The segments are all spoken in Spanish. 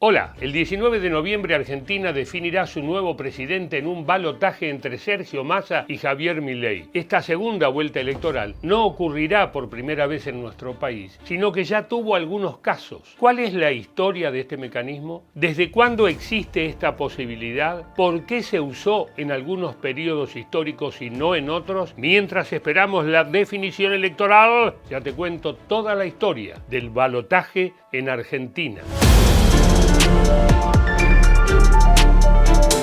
Hola, el 19 de noviembre Argentina definirá su nuevo presidente en un balotaje entre Sergio Massa y Javier Milei. Esta segunda vuelta electoral no ocurrirá por primera vez en nuestro país, sino que ya tuvo algunos casos. ¿Cuál es la historia de este mecanismo? ¿Desde cuándo existe esta posibilidad? ¿Por qué se usó en algunos periodos históricos y no en otros? Mientras esperamos la definición electoral, ya te cuento toda la historia del balotaje en Argentina.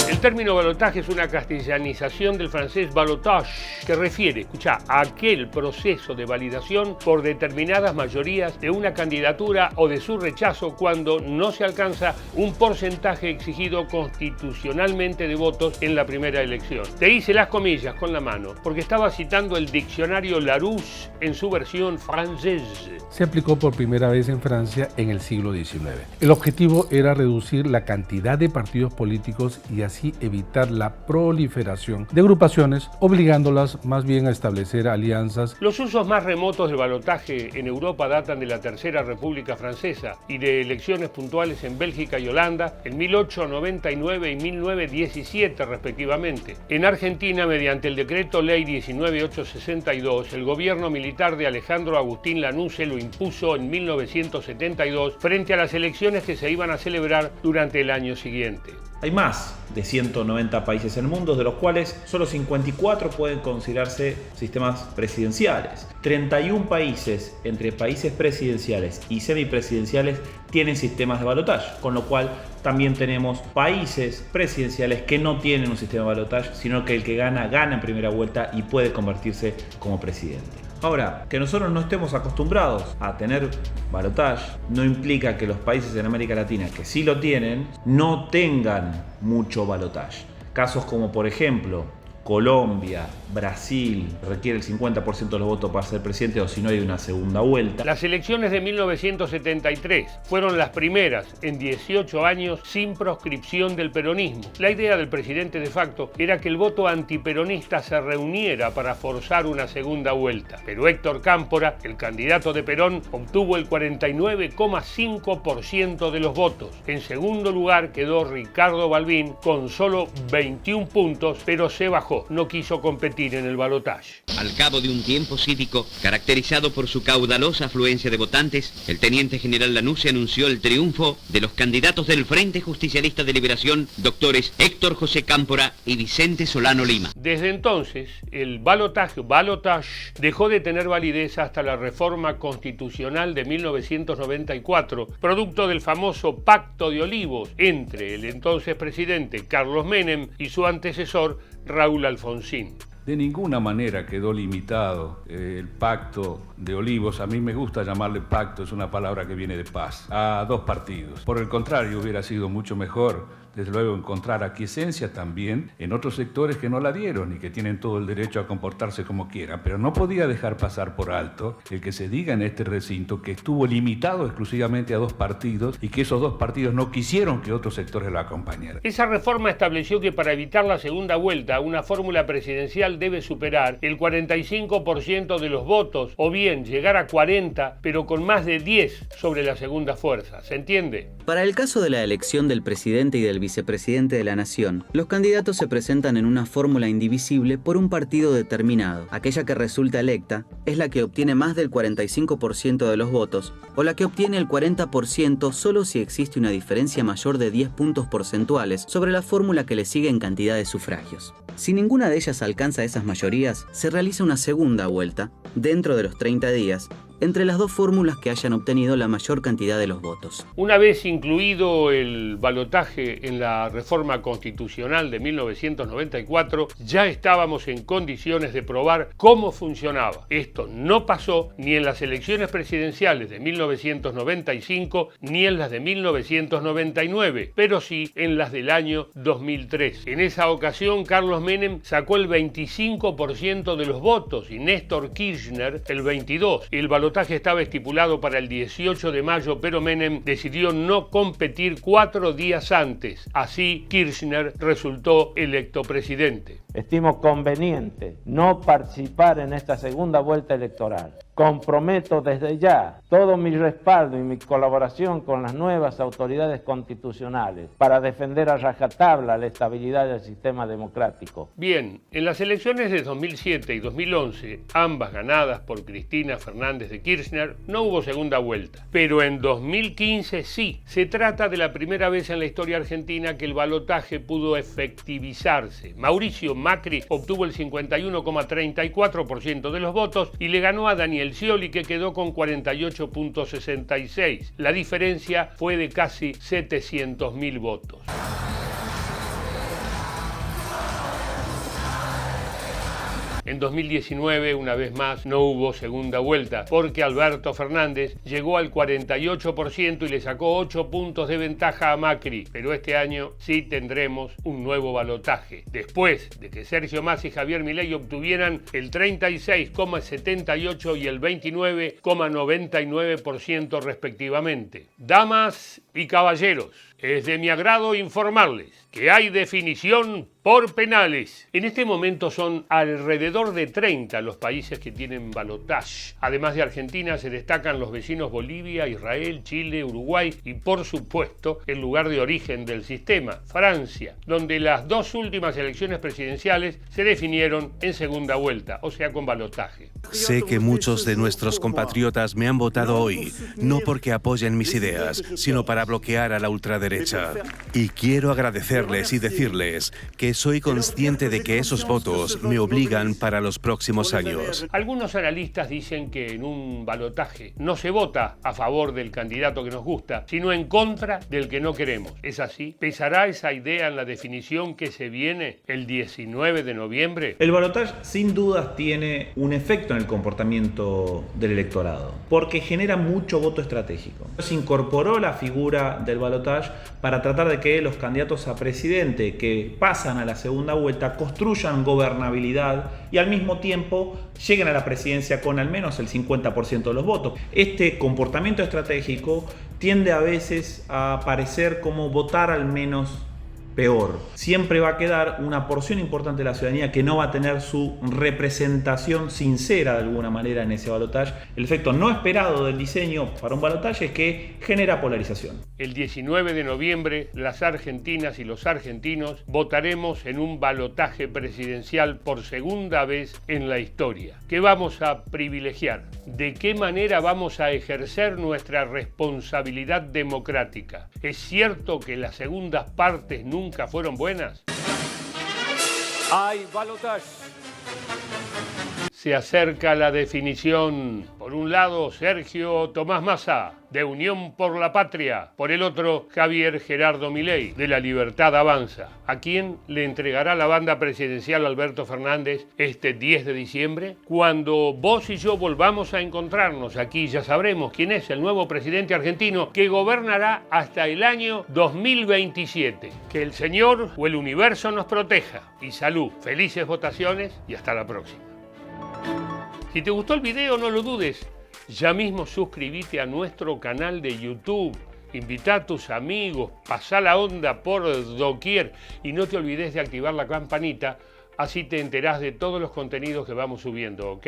El término balotaje es una castellanización del francés balotage, que refiere, escuchá, a aquel proceso de validación por determinadas mayorías de una candidatura o de su rechazo cuando no se alcanza un porcentaje exigido constitucionalmente de votos en la primera elección. Te hice las comillas con la mano porque estaba citando el diccionario Larousse en su versión francesa. Se aplicó por primera vez en Francia en el siglo XIX. El objetivo era reducir la cantidad de partidos políticos y así evitar la proliferación de agrupaciones, obligándolas más bien a establecer alianzas. Los usos más remotos del balotaje en Europa datan de la Tercera República Francesa y de elecciones puntuales en Bélgica y Holanda en 1899 y 1917 respectivamente. En Argentina, mediante el decreto ley 19862, el gobierno militar de Alejandro Agustín Lanusse lo impuso en 1972 frente a las elecciones que se iban a celebrar durante el año siguiente. Hay más de 190 países en el mundo, de los cuales solo 54 pueden considerarse sistemas presidenciales. 31 países, entre países presidenciales y semipresidenciales, tienen sistemas de balotaje, con lo cual también tenemos países presidenciales que no tienen un sistema de balotaje, sino que el que gana, gana en primera vuelta y puede convertirse como presidente. Ahora, que nosotros no estemos acostumbrados a tener balotaje no implica que los países en América Latina que sí lo tienen no tengan mucho balotaje. Casos como por ejemplo Colombia, Brasil, requiere el 50% de los votos para ser presidente o si no hay una segunda vuelta. Las elecciones de 1973 fueron las primeras en 18 años sin proscripción del peronismo. La idea del presidente de facto era que el voto antiperonista se reuniera para forzar una segunda vuelta. Pero Héctor Cámpora, el candidato de Perón, obtuvo el 49,5% de los votos. En segundo lugar quedó Ricardo Balbín con solo 21 puntos, pero se bajó. No quiso competir en el balotaje. Al cabo de un tiempo cívico, caracterizado por su caudalosa afluencia de votantes, el teniente general Lanusse anunció el triunfo de los candidatos del Frente Justicialista de Liberación, doctores Héctor José Cámpora y Vicente Solano Lima. Desde entonces, el balotaje dejó de tener validez hasta la reforma constitucional de 1994, producto del famoso Pacto de Olivos entre el entonces presidente Carlos Menem y su antecesor Raúl Alfonsín. De ninguna manera quedó limitado el Pacto de Olivos, a mí me gusta llamarle pacto, es una palabra que viene de paz, a dos partidos. Por el contrario, hubiera sido mucho mejor, desde luego, encontrar aquiescencia también en otros sectores que no la dieron y que tienen todo el derecho a comportarse como quieran, pero no podía dejar pasar por alto el que se diga en este recinto que estuvo limitado exclusivamente a dos partidos y que esos dos partidos no quisieron que otros sectores lo acompañaran. Esa reforma estableció que para evitar la segunda vuelta, una fórmula presidencial debe superar el 45% de los votos o bien llegar a 40, pero con más de 10 sobre la segunda fuerza. ¿Se entiende? Para el caso de la elección del presidente y del vicepresidente de la nación, los candidatos se presentan en una fórmula indivisible por un partido determinado. Aquella que resulta electa es la que obtiene más del 45% de los votos o la que obtiene el 40% solo si existe una diferencia mayor de 10 puntos porcentuales sobre la fórmula que le sigue en cantidad de sufragios. Si ninguna de ellas alcanza esas mayorías, se realiza una segunda vuelta, dentro de los 30 días, entre las dos fórmulas que hayan obtenido la mayor cantidad de los votos. Una vez incluido el balotaje en la reforma constitucional de 1994, ya estábamos en condiciones de probar cómo funcionaba. Esto no pasó ni en las elecciones presidenciales de 1995 ni en las de 1999, pero sí en las del año 2003. En esa ocasión, Carlos Menem sacó el 25% de los votos y Néstor Kirchner el 22%. El balotaje estaba estipulado para el 18 de mayo, pero Menem decidió no competir 4 días antes. Así, Kirchner resultó electo presidente. Estimo conveniente no participar en esta segunda vuelta electoral. Comprometo desde ya todo mi respaldo y mi colaboración con las nuevas autoridades constitucionales para defender a rajatabla la estabilidad del sistema democrático. Bien, en las elecciones de 2007 y 2011, ambas ganadas por Cristina Fernández de Kirchner, no hubo segunda vuelta. Pero en 2015 sí. Se trata de la primera vez en la historia argentina que el balotaje pudo efectivizarse. Mauricio Macri obtuvo el 51,34% de los votos y le ganó a Daniel Scioli, que quedó con 48,66. La diferencia fue de casi 700.000 votos. En 2019, una vez más, no hubo segunda vuelta, porque Alberto Fernández llegó al 48% y le sacó 8 puntos de ventaja a Macri. Pero este año sí tendremos un nuevo balotaje, después de que Sergio Massa y Javier Milei obtuvieran el 36,78% y el 29,99% respectivamente. Damas y caballeros, es de mi agrado informarles que hay definición por penales. En este momento son alrededor de 30 los países que tienen balotaje. Además de Argentina, se destacan los vecinos Bolivia, Israel, Chile, Uruguay y, por supuesto, el lugar de origen del sistema, Francia, donde las dos últimas elecciones presidenciales se definieron en segunda vuelta, o sea, con balotaje. Sé que muchos de nuestros compatriotas me han votado hoy, no porque apoyen mis ideas, sino para bloquear a la ultraderecha. Y quiero agradecerles y decirles que soy consciente de que esos votos me obligan para los próximos años. Algunos analistas dicen que en un balotaje no se vota a favor del candidato que nos gusta, sino en contra del que no queremos. ¿Es así? ¿Pesará esa idea en la definición que se viene el 19 de noviembre? El balotaje sin dudas tiene un efecto en el comportamiento del electorado, porque genera mucho voto estratégico. Se incorporó la figura del balotaje para tratar de que los candidatos a presidente que pasan a la segunda vuelta construyan gobernabilidad y al mismo tiempo lleguen a la presidencia con al menos el 50% de los votos. Este comportamiento estratégico tiende a veces a parecer como votar al menos peor. Siempre va a quedar una porción importante de la ciudadanía que no va a tener su representación sincera de alguna manera en ese balotaje. El efecto no esperado del diseño para un balotaje es que genera polarización. El 19 de noviembre, las argentinas y los argentinos votaremos en un balotaje presidencial por segunda vez en la historia. ¿Qué vamos a privilegiar? ¿De qué manera vamos a ejercer nuestra responsabilidad democrática? ¿Es cierto que las segundas partes nunca fueron buenas? Hay balotaje. Se acerca la definición. Por un lado, Sergio Tomás Massa, de Unión por la Patria. Por el otro, Javier Gerardo Milei, de La Libertad Avanza. ¿A quién le entregará la banda presidencial Alberto Fernández este 10 de diciembre? Cuando vos y yo volvamos a encontrarnos aquí, ya sabremos quién es el nuevo presidente argentino que gobernará hasta el año 2027. Que el Señor o el universo nos proteja. Y salud, felices votaciones y hasta la próxima. Si te gustó el video, no lo dudes. Ya mismo suscríbete a nuestro canal de YouTube. Invita a tus amigos, pasá la onda por doquier y no te olvides de activar la campanita, así te enterás de todos los contenidos que vamos subiendo, ¿ok?